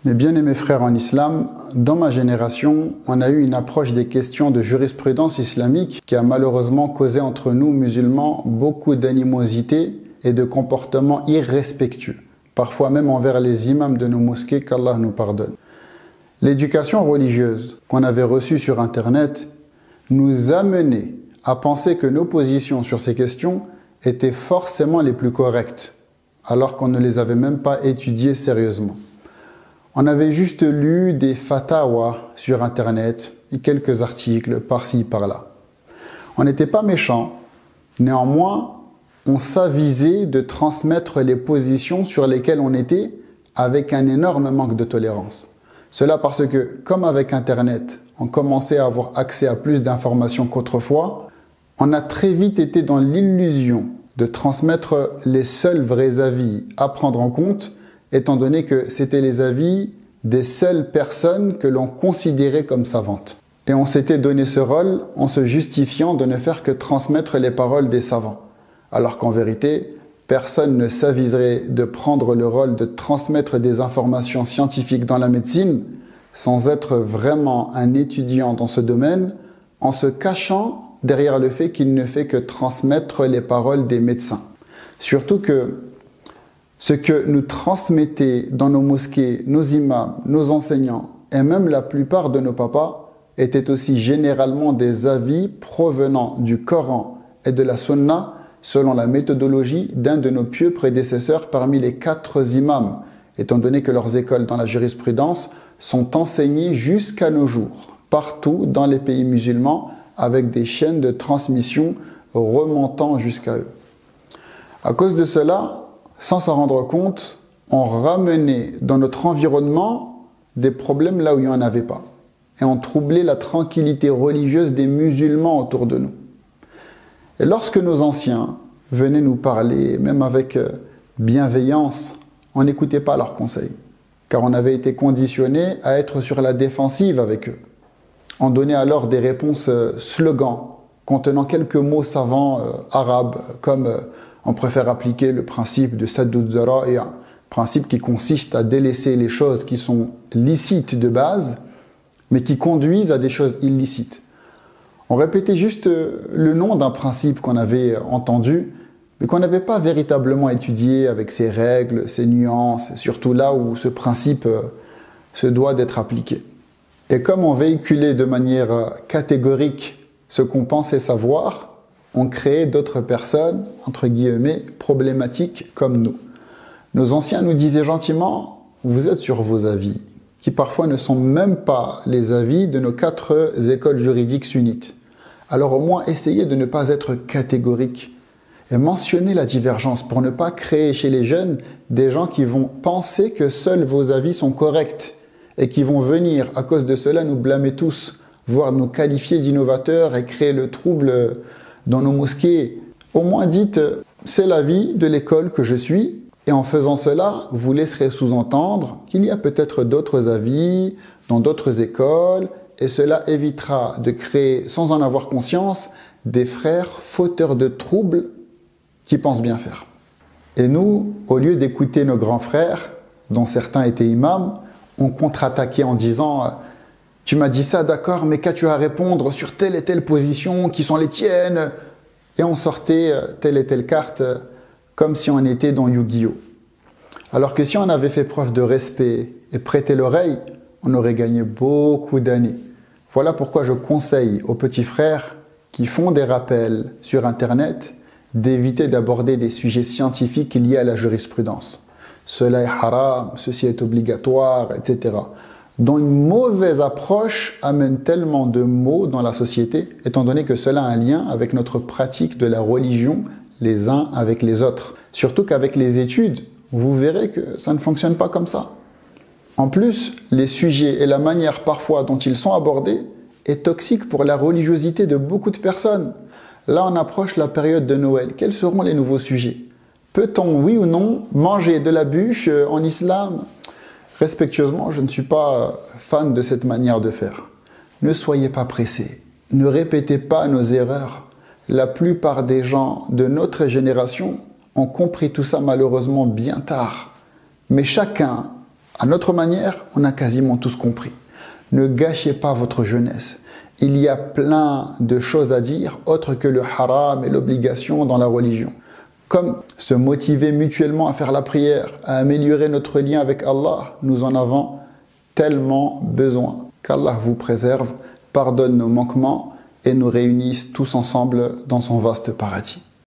Mes bien-aimés frères en islam, dans ma génération, on a eu une approche des questions de jurisprudence islamique qui a malheureusement causé entre nous musulmans beaucoup d'animosité et de comportements irrespectueux, parfois même envers les imams de nos mosquées, qu'Allah nous pardonne. L'éducation religieuse qu'on avait reçue sur Internet nous amenait à penser que nos positions sur ces questions étaient forcément les plus correctes, alors qu'on ne les avait même pas étudiées sérieusement. On avait juste lu des fatawas sur Internet et quelques articles par-ci, par-là. On n'était pas méchants, néanmoins, on s'avisait de transmettre les positions sur lesquelles on était avec un énorme manque de tolérance. Cela parce que, comme avec Internet, on commençait à avoir accès à plus d'informations qu'autrefois, on a très vite été dans l'illusion de transmettre les seuls vrais avis à prendre en compte, étant donné que c'était les avis des seules personnes que l'on considérait comme savantes. Et on s'était donné ce rôle en se justifiant de ne faire que transmettre les paroles des savants. Alors qu'en vérité, personne ne s'aviserait de prendre le rôle de transmettre des informations scientifiques dans la médecine sans être vraiment un étudiant dans ce domaine, en se cachant derrière le fait qu'il ne fait que transmettre les paroles des médecins. Surtout que ce que nous transmettaient dans nos mosquées, nos imams, nos enseignants et même la plupart de nos papas étaient aussi généralement des avis provenant du Coran et de la Sunna selon la méthodologie d'un de nos pieux prédécesseurs parmi les 4 imams, étant donné que leurs écoles dans la jurisprudence sont enseignées jusqu'à nos jours, partout dans les pays musulmans, avec des chaînes de transmission remontant jusqu'à eux. À cause de cela, sans s'en rendre compte, on ramenait dans notre environnement des problèmes là où il n'y en avait pas. Et on troublait la tranquillité religieuse des musulmans autour de nous. Et lorsque nos anciens venaient nous parler, même avec bienveillance, on n'écoutait pas leurs conseils. Car on avait été conditionné à être sur la défensive avec eux. On donnait alors des réponses slogans, contenant quelques mots savants arabes, comme on préfère appliquer le principe de Saddud Zara'i'a, principe qui consiste à délaisser les choses qui sont licites de base, mais qui conduisent à des choses illicites. On répétait juste le nom d'un principe qu'on avait entendu, mais qu'on n'avait pas véritablement étudié avec ses règles, ses nuances, surtout là où ce principe se doit d'être appliqué. Et comme on véhiculait de manière catégorique ce qu'on pensait savoir, on créait d'autres personnes, entre guillemets, problématiques comme nous. Nos anciens nous disaient gentiment, vous êtes sur vos avis, qui parfois ne sont même pas les avis de nos 4 écoles juridiques sunnites. Alors au moins essayez de ne pas être catégorique et mentionnez la divergence pour ne pas créer chez les jeunes des gens qui vont penser que seuls vos avis sont corrects et qui vont venir à cause de cela nous blâmer tous, voire nous qualifier d'innovateurs et créer le trouble dans nos mosquées. Au moins dites, c'est l'avis de l'école que je suis, et en faisant cela, vous laisserez sous-entendre qu'il y a peut-être d'autres avis dans d'autres écoles, et cela évitera de créer, sans en avoir conscience, des frères fauteurs de troubles qui pensent bien faire. Et nous, au lieu d'écouter nos grands frères, dont certains étaient imams, on contre-attaquait en disant « Tu m'as dit ça, d'accord, mais qu'as-tu à répondre sur telle et telle position qui sont les tiennes ?» Et on sortait telle et telle carte comme si on était dans Yu-Gi-Oh! Alors que si on avait fait preuve de respect et prêté l'oreille, on aurait gagné beaucoup d'années. Voilà pourquoi je conseille aux petits frères qui font des rappels sur Internet d'éviter d'aborder des sujets scientifiques liés à la jurisprudence. Cela est haram, ceci est obligatoire, etc. Dont une mauvaise approche amène tellement de maux dans la société, étant donné que cela a un lien avec notre pratique de la religion les uns avec les autres. Surtout qu'avec les études, vous verrez que ça ne fonctionne pas comme ça. En plus, les sujets et la manière parfois dont ils sont abordés est toxique pour la religiosité de beaucoup de personnes. Là, on approche la période de Noël. Quels seront les nouveaux sujets? Peut-on, oui ou non, manger de la bûche en islam? Respectueusement, je ne suis pas fan de cette manière de faire. Ne soyez pas pressés. Ne répétez pas nos erreurs. La plupart des gens de notre génération ont compris tout ça malheureusement bien tard. Mais chacun À notre manière, on a quasiment tous compris. Ne gâchez pas votre jeunesse. Il y a plein de choses à dire autres que le haram et l'obligation dans la religion. Comme se motiver mutuellement à faire la prière, à améliorer notre lien avec Allah, nous en avons tellement besoin. Qu'Allah vous préserve, pardonne nos manquements et nous réunisse tous ensemble dans son vaste paradis.